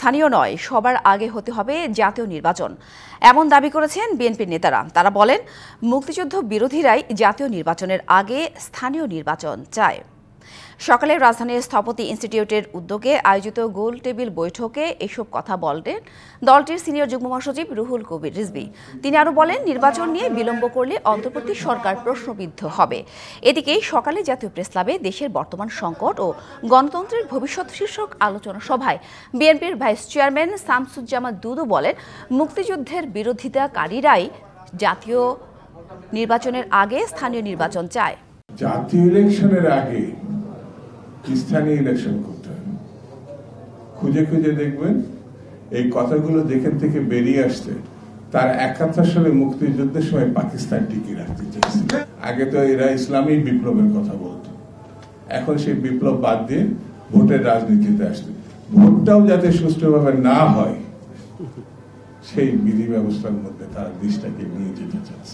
স্থানীয় নয়, সবার আগে হতে হবে জাতীয় নির্বাচন, এমন দাবি করেছেন বিএনপির নেতারা। তারা বলেন, মুক্তিযুদ্ধ বিরোধীরাই জাতীয় নির্বাচনের আগে স্থানীয় নির্বাচন চায়। সকালে রাজধানীর স্থপতি ইনস্টিটিউটের উদ্যোগে আয়োজিত গোল টেবিল বৈঠকে এসব কথা বলেন দলটির সিনিয়র যুগ্ম মহাসচিব রুহুল কবির রিজভী। তিনি আরও বলেন, নির্বাচন নিয়ে বিলম্ব করলে অন্তর্বর্তী সরকার প্রশ্নবিদ্ধ হবে। এদিকে সকালে জাতীয় প্রেসক্লাবে দেশের বর্তমান সংকট ও গণতন্ত্রের ভবিষ্যৎ শীর্ষক আলোচনা সভায় বিএনপির ভাইস চেয়ারম্যান শামসুজ্জামান দুদু বলেন, মুক্তিযুদ্ধের বিরোধিতাকারীরাই জাতীয় নির্বাচনের আগে স্থানীয় নির্বাচন চায়। জাতীয় ইলেকশনের আগে স্থানীয় ইলেকশন করতে হবে। খুঁজে খুঁজে দেখবেন এই কথাগুলো যেখান থেকে বেরিয়ে আসছে, তার 71 সালে মুক্তিযুদ্ধের সময় পাকিস্তান টিকিয়ে রাখতে চেয়েছিল। আগে তো এরা ইসলামী বিপ্লবের কথা বলতো, এখন সেই বিপ্লব বাদ দিয়ে ভোটের রাজনীতিতে আসছে। ভোটটাও যাতে সুষ্ঠুভাবে না হয় সেই বিধি ব্যবস্থার মধ্যে তারা দেশটাকে নিয়ে যেতে চাচ্ছে।